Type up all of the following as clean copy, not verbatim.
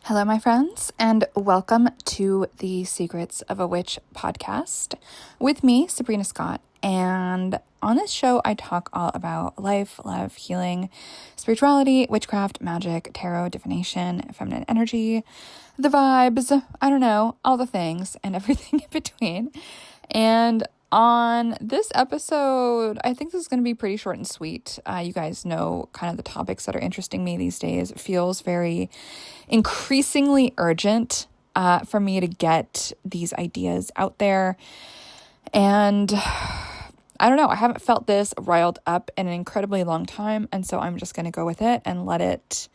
Hello, my friends, and welcome to the Secrets of a Witch podcast with me, Sabrina Scott. And on this show, I talk all about life, love, healing, spirituality, witchcraft, magic, tarot, divination, feminine energy, the vibes, I don't know, all the things and everything in between. And on this episode, I think this is going to be pretty short and sweet. You guys know kind of the topics that are interesting me these days. It feels very increasingly urgent for me to get these ideas out there. And I don't know, I haven't felt this riled up in an incredibly long time. And so I'm just going to go with it and let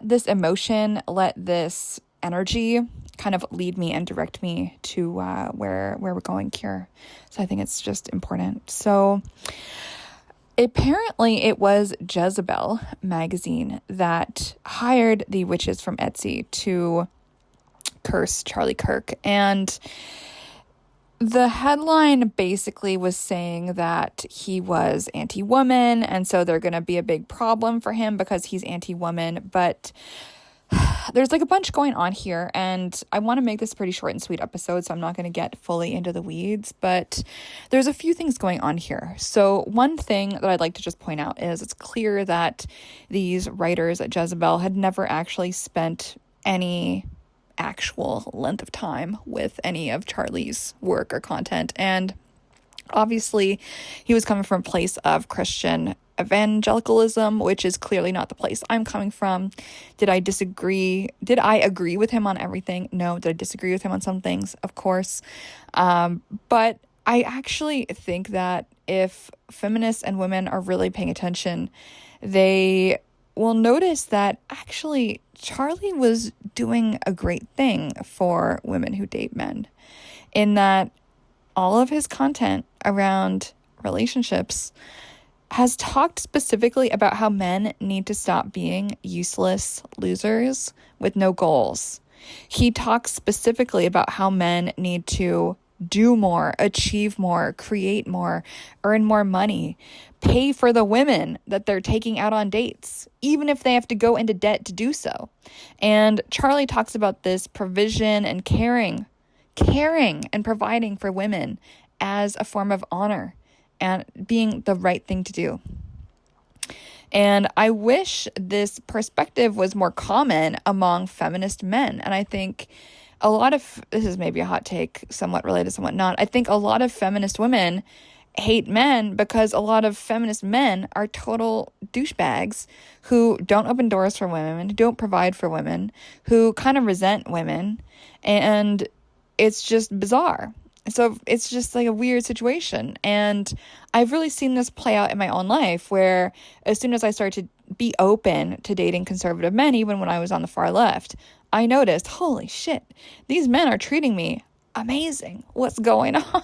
this emotion, let this energy kind of lead me and direct me to where we're going here. So I think it's just important. So apparently it was Jezebel magazine that hired the witches from Etsy to curse Charlie Kirk. And the headline basically was saying that he was anti-woman, and so they're going to be a big problem for him because he's anti-woman. But there's like a bunch going on here, and I want to make this a pretty short and sweet episode, so I'm not going to get fully into the weeds, but there's a few things going on here. So one thing that I'd like to just point out is it's clear that these writers at Jezebel had never actually spent any actual length of time with any of Charlie's work or content. And obviously he was coming from a place of Christian evangelicalism, which is clearly not the place I'm coming from. Did I disagree? Did I agree with him on everything? No. Did I disagree with him on some things? Of course. But I actually think that if feminists and women are really paying attention, they will notice that actually Charlie was doing a great thing for women who date men, in that all of his content around relationships has talked specifically about how men need to stop being useless losers with no goals. He talks specifically about how men need to do more, achieve more, create more, earn more money, pay for the women that they're taking out on dates, even if they have to go into debt to do so. And Charlie talks about this provision and caring and providing for women as a form of honor and being the right thing to do. And I wish this perspective was more common among feminist men. And I think this is maybe a hot take, somewhat related, somewhat not. I think a lot of feminist women hate men because a lot of feminist men are total douchebags who don't open doors for women, who don't provide for women, who kind of resent women. And it's just bizarre. So it's just like a weird situation. And I've really seen this play out in my own life, where as soon as I started to be open to dating conservative men, even when I was on the far left, I noticed, holy shit, these men are treating me amazing. What's going on?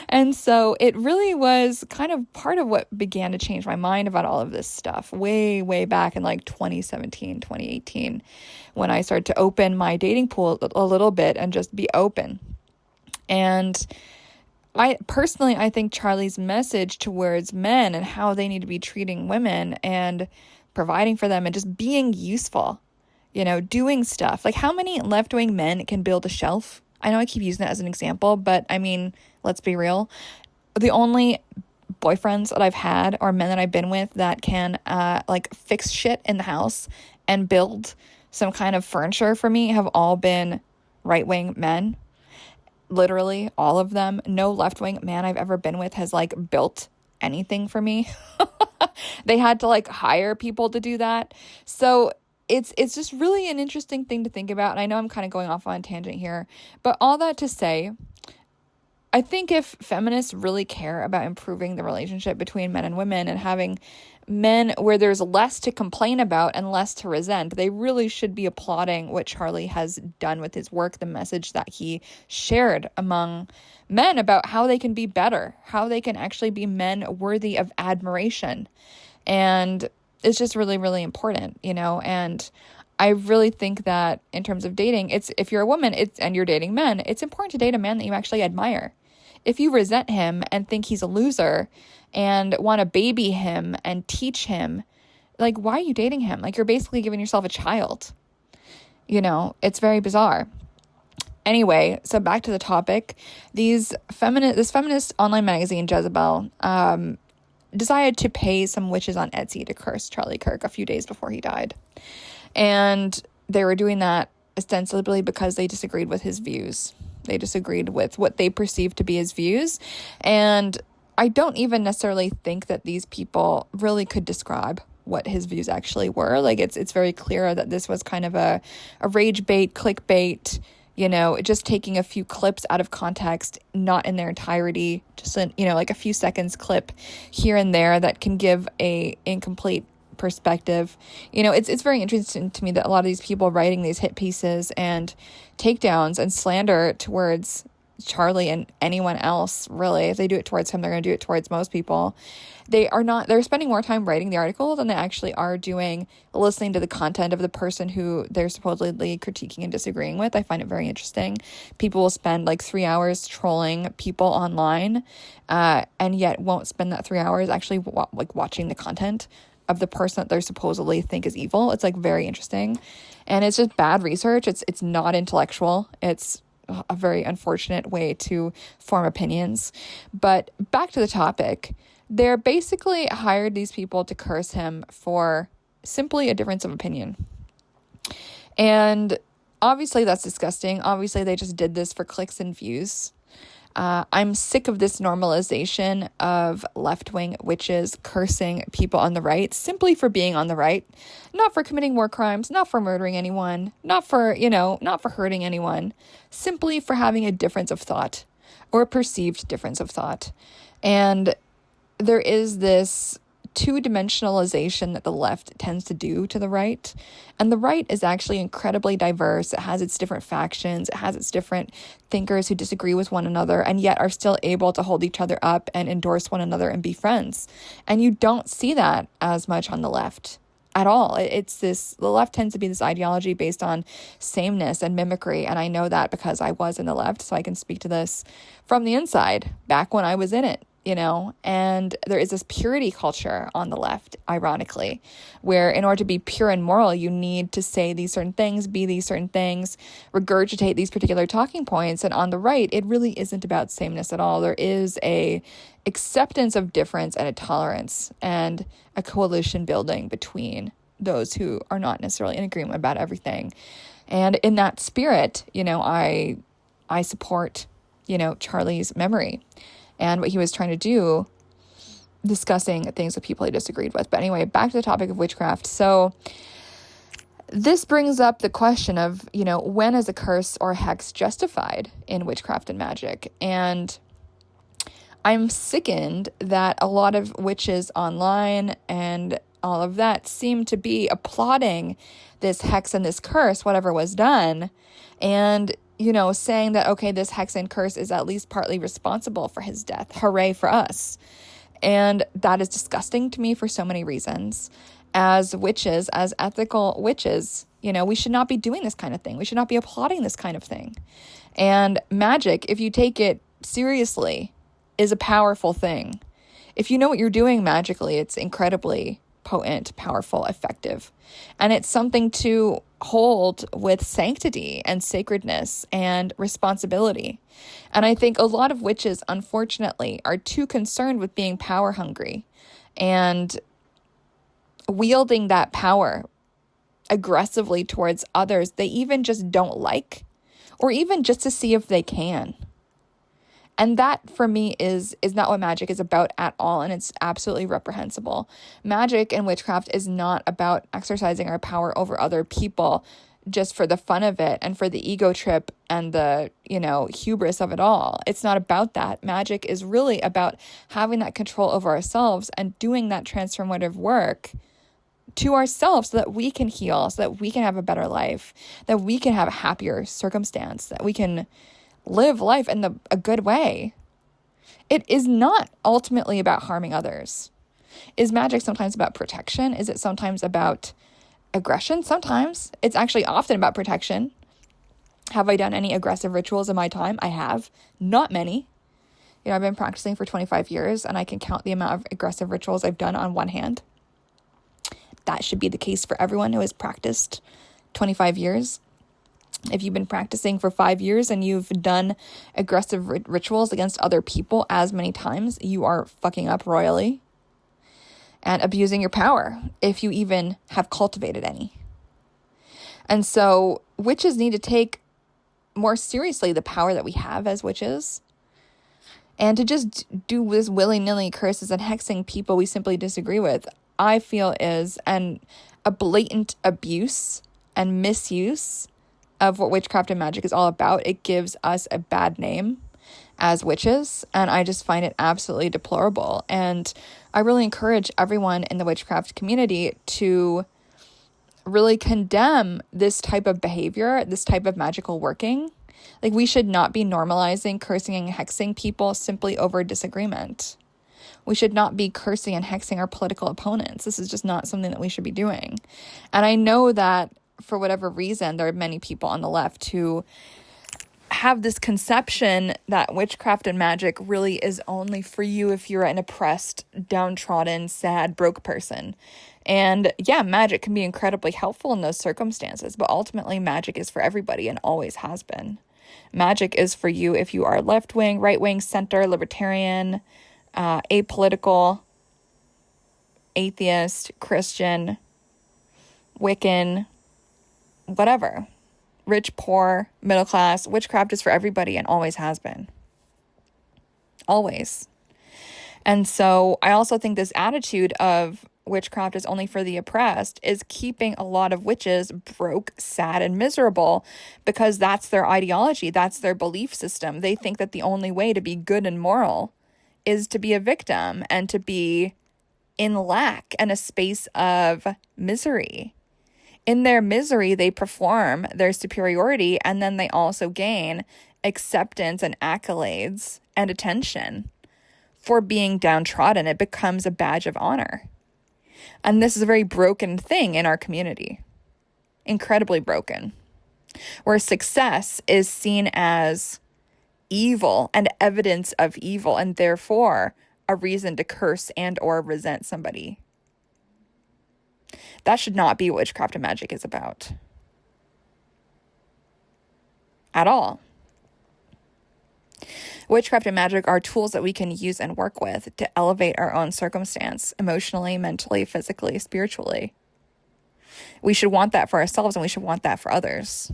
And so it really was kind of part of what began to change my mind about all of this stuff way, way back in like 2017, 2018, when I started to open my dating pool a little bit and just be open. And I think Charlie's message towards men and how they need to be treating women and providing for them and just being useful, doing stuff. Like, how many left-wing men can build a shelf? I know I keep using that as an example, but I mean, let's be real. The only boyfriends that I've had or men that I've been with that can fix shit in the house and build some kind of furniture for me have all been right-wing men. Literally all of them. No left-wing man I've ever been with has built anything for me. They had to hire people to do that. So it's just really an interesting thing to think about. And I know I'm kind of going off on a tangent here, but all that to say, I think if feminists really care about improving the relationship between men and women and having men where there's less to complain about and less to resent, they really should be applauding what Charlie has done with his work, the message that he shared among men about how they can be better, how they can actually be men worthy of admiration. And it's just really, really important, and I really think that in terms of dating, if you're a woman and you're dating men, it's important to date a man that you actually admire. If you resent him and think he's a loser and want to baby him and teach him, why are you dating him? You're basically giving yourself a child. It's very bizarre. Anyway, so back to the topic. This feminist online magazine, Jezebel, decided to pay some witches on Etsy to curse Charlie Kirk a few days before he died. And they were doing that ostensibly because they disagreed with his views. They disagreed with what they perceived to be his views. And I don't even necessarily think that these people really could describe what his views actually were. Like, it's very clear that this was kind of a rage bait, clickbait, just taking a few clips out of context, not in their entirety, just like a few seconds clip here and there that can give a incomplete perspective. It's very interesting to me that a lot of these people writing these hit pieces and takedowns and slander towards Charlie and anyone else, really, if they do it towards him, they're going to do it towards most people. They're spending more time writing the article than they actually are listening to the content of the person who they're supposedly critiquing and disagreeing with. I find it very interesting. People will spend 3 hours trolling people online, and yet won't spend that 3 hours actually watching the content of the person that they supposedly think is evil. It's very interesting, and it's just bad research. It's not intellectual. It's a very unfortunate way to form opinions. But back to the topic, they're basically hired these people to curse him for simply a difference of opinion. And obviously that's disgusting. Obviously they just did this for clicks and views. I'm sick of this normalization of left-wing witches cursing people on the right simply for being on the right, not for committing war crimes, not for murdering anyone, not for hurting anyone, simply for having a difference of thought or a perceived difference of thought. And there is this two-dimensionalization that the left tends to do to the right. And the right is actually incredibly diverse. It has its different factions. It has its different thinkers who disagree with one another and yet are still able to hold each other up and endorse one another and be friends. And you don't see that as much on the left at all. The left tends to be this ideology based on sameness and mimicry. And I know that because I was in the left, so I can speak to this from the inside back when I was in it. And there is this purity culture on the left, ironically, where in order to be pure and moral, you need to say these certain things, be these certain things, regurgitate these particular talking points. And on the right, it really isn't about sameness at all. There is a acceptance of difference and a tolerance and a coalition building between those who are not necessarily in agreement about everything. And in that spirit, I support, Charlie's memory and what he was trying to do, discussing things with people he disagreed with. But anyway, back to the topic of witchcraft. So this brings up the question of, when is a curse or hex justified in witchcraft and magic? And I'm sickened that a lot of witches online and all of that seem to be applauding this hex and this curse, whatever was done, and saying that, okay, this hex and curse is at least partly responsible for his death. Hooray for us. And that is disgusting to me for so many reasons. As witches, as ethical witches, we should not be doing this kind of thing. We should not be applauding this kind of thing. And magic, if you take it seriously, is a powerful thing. If you know what you're doing magically, it's incredibly potent, powerful, effective. And it's something to hold with sanctity and sacredness and responsibility. And I think a lot of witches, unfortunately, are too concerned with being power hungry and wielding that power aggressively towards others they even just don't like, or even just to see if they can. And that, for me, is not what magic is about at all, and it's absolutely reprehensible. Magic and witchcraft is not about exercising our power over other people just for the fun of it and for the ego trip and the, hubris of it all. It's not about that. Magic is really about having that control over ourselves and doing that transformative work to ourselves so that we can heal, so that we can have a better life, that we can have a happier circumstance, that we can live life in a good way. It is not ultimately about harming others. Is magic sometimes about protection? Is it sometimes about aggression? Sometimes. It's actually often about protection. Have I done any aggressive rituals in my time? I have. Not many. I've been practicing for 25 years and I can count the amount of aggressive rituals I've done on one hand. That should be the case for everyone who has practiced 25 years. If you've been practicing for 5 years and you've done aggressive rituals against other people as many times, you are fucking up royally and abusing your power, if you even have cultivated any. And so witches need to take more seriously the power that we have as witches, and to just do this willy-nilly curses and hexing people we simply disagree with, I feel is a blatant abuse and misuse of what witchcraft and magic is all about. It gives us a bad name as witches, and I just find it absolutely deplorable. And I really encourage everyone in the witchcraft community to really condemn this type of behavior, this type of magical working. Like, we should not be normalizing cursing and hexing people simply over disagreement. We should not be cursing and hexing our political opponents. This is just not something that we should be doing. And I know that for whatever reason, there are many people on the left who have this conception that witchcraft and magic really is only for you if you're an oppressed, downtrodden, sad, broke person. And yeah, magic can be incredibly helpful in those circumstances, but ultimately magic is for everybody and always has been. Magic is for you if you are left-wing, right-wing, center, libertarian, apolitical, atheist, Christian, Wiccan, whatever. Rich, poor, middle class. Witchcraft is for everybody and always has been. Always. And so I also think this attitude of witchcraft is only for the oppressed is keeping a lot of witches broke, sad, and miserable, because that's their ideology. That's their belief system. They think that the only way to be good and moral is to be a victim and to be in lack and a space of misery. In their misery, they perform their superiority, and then they also gain acceptance and accolades and attention for being downtrodden. It becomes a badge of honor. And this is a very broken thing in our community. Incredibly broken. Where success is seen as evil and evidence of evil, and therefore a reason to curse and or resent somebody. That should not be what witchcraft and magic is about. At all. Witchcraft and magic are tools that we can use and work with to elevate our own circumstance, emotionally, mentally, physically, spiritually. We should want that for ourselves, and we should want that for others.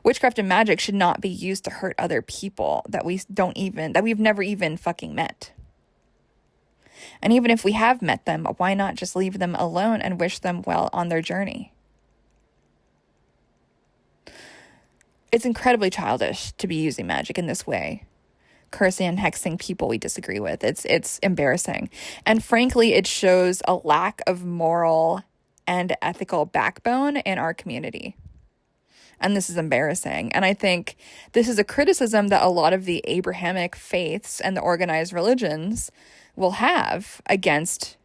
Witchcraft and magic should not be used to hurt other people that we've never even fucking met. And even if we have met them, why not just leave them alone and wish them well on their journey? It's incredibly childish to be using magic in this way, cursing and hexing people we disagree with. It's embarrassing. And frankly, it shows a lack of moral and ethical backbone in our community. And this is embarrassing. And I think this is a criticism that a lot of the Abrahamic faiths and the organized religions will have against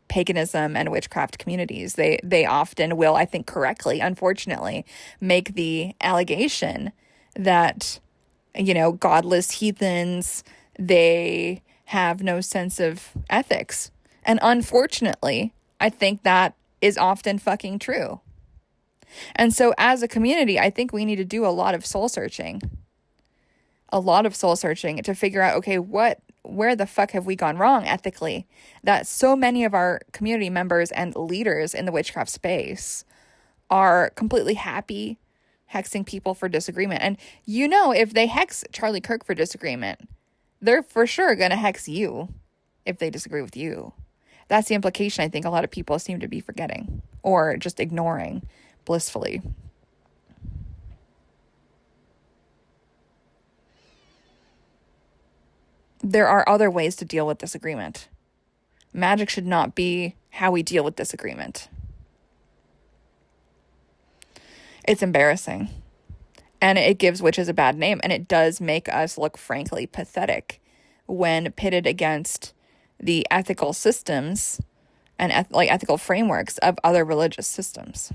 paganism and witchcraft communities. They often will, I think correctly, unfortunately, make the allegation that, godless heathens, they have no sense of ethics. And unfortunately, I think that is often fucking true. And so as a community, I think we need to do a lot of soul searching to figure out, okay, where the fuck have we gone wrong ethically, that so many of our community members and leaders in the witchcraft space are completely happy hexing people for disagreement. And if they hex Charlie Kirk for disagreement, they're for sure going to hex you if they disagree with you. That's the implication I think a lot of people seem to be forgetting or just ignoring blissfully. There are other ways to deal with disagreement. Magic should not be how we deal with disagreement. It's embarrassing. And it gives witches a bad name. And it does make us look, frankly, pathetic when pitted against the ethical systems and ethical frameworks of other religious systems.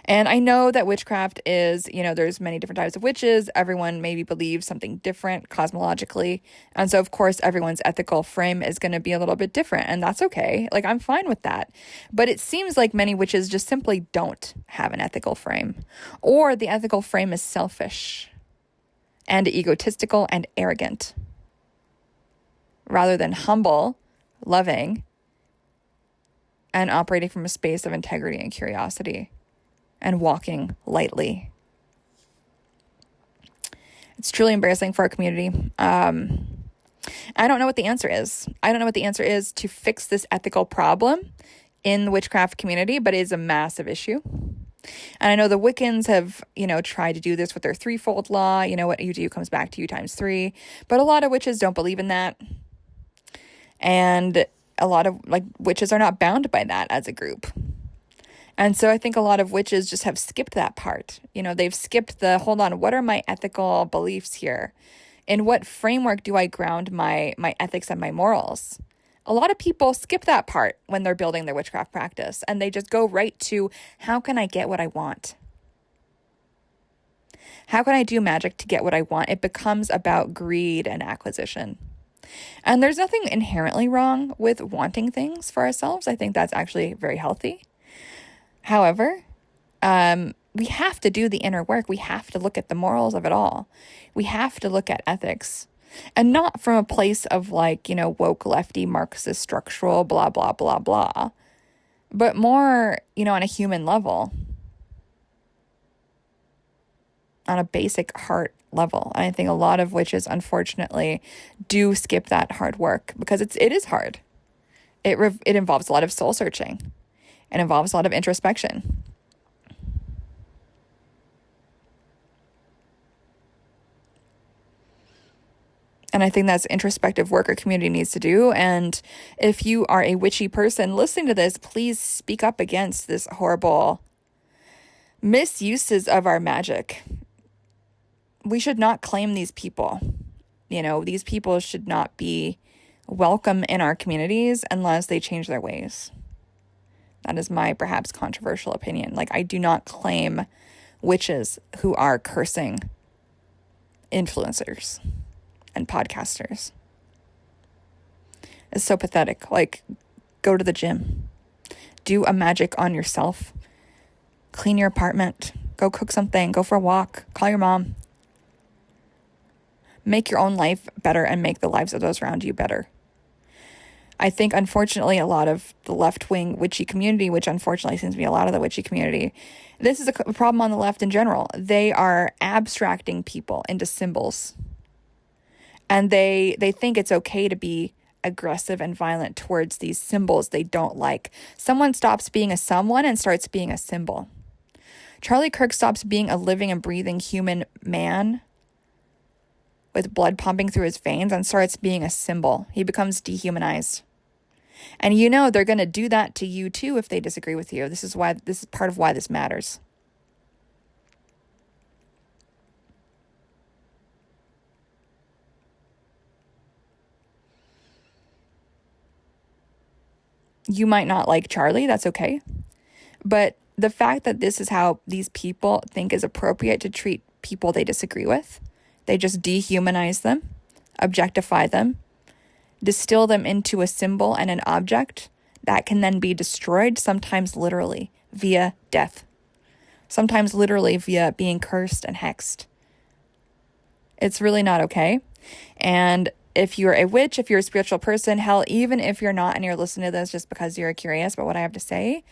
And I know that witchcraft is, there's many different types of witches. Everyone maybe believes something different cosmologically. And so, of course, everyone's ethical frame is going to be a little bit different. And that's okay. Like, I'm fine with that. But it seems like many witches just simply don't have an ethical frame. Or the ethical frame is selfish and egotistical and arrogant, rather than humble, loving, and operating from a space of integrity and curiosity, and walking lightly. It's truly embarrassing for our community. I don't know what the answer is. I don't know what the answer is to fix this ethical problem in the witchcraft community, but it is a massive issue. And I know the Wiccans have, tried to do this with their threefold law. What you do comes back to you times 3. But a lot of witches don't believe in that. And a lot of witches are not bound by that as a group. And so I think a lot of witches just have skipped that part. They've skipped hold on, what are my ethical beliefs here? In what framework do I ground my ethics and my morals? A lot of people skip that part when they're building their witchcraft practice, and they just go right to, how can I get what I want? How can I do magic to get what I want? It becomes about greed and acquisition. And there's nothing inherently wrong with wanting things for ourselves. I think that's actually very healthy. However, we have to do the inner work. We have to look at the morals of it all. We have to look at ethics. And not from a place of woke, lefty, Marxist, structural, blah, blah, blah, blah. But more, on a human level. On a basic heart level. And I think a lot of witches, unfortunately, do skip that hard work because it is hard. It involves a lot of soul searching. It involves a lot of introspection. And I think that's introspective work our community needs to do. And if you are a witchy person listening to this, please speak up against this horrible misuses of our magic. We should not claim these people. These people should not be welcome in our communities unless they change their ways. That is my perhaps controversial opinion. I do not claim witches who are cursing influencers and podcasters. It's so pathetic. Go to the gym. Do a magic on yourself. Clean your apartment. Go cook something. Go for a walk. Call your mom. Make your own life better and make the lives of those around you better. I think, unfortunately, a lot of the left-wing witchy community, which unfortunately seems to be a lot of the witchy community, this is a problem on the left in general. They are abstracting people into symbols. And they think it's okay to be aggressive and violent towards these symbols they don't like. Someone stops being a someone and starts being a symbol. Charlie Kirk stops being a living and breathing human man with blood pumping through his veins and starts being a symbol. He becomes dehumanized. And they're going to do that to you too if they disagree with you. This is part of why this matters. You might not like Charlie, that's okay. But the fact that this is how these people think is appropriate to treat people they disagree with, they just dehumanize them, objectify them, distill them into a symbol and an object that can then be destroyed, sometimes literally via death, sometimes literally via being cursed and hexed. It's really not okay. And if you're a witch, if you're a spiritual person, hell, even if you're not and you're listening to this just because you're curious about what I have to say,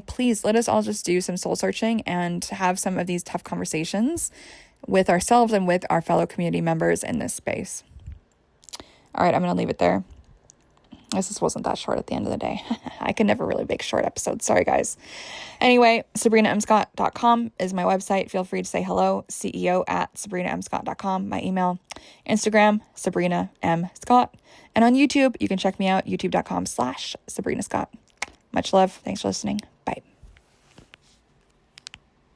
please let us all just do some soul searching and have some of these tough conversations with ourselves and with our fellow community members in this space. All right, I'm going to leave it there. This wasn't that short at the end of the day. I can never really make short episodes. Sorry, guys. Anyway, SabrinaMScott.com is my website. Feel free to say hello. CEO@SabrinaMScott.com, my email. Instagram, Sabrina M. Scott. And on YouTube, you can check me out, youtube.com/Sabrina Scott. Much love. Thanks for listening.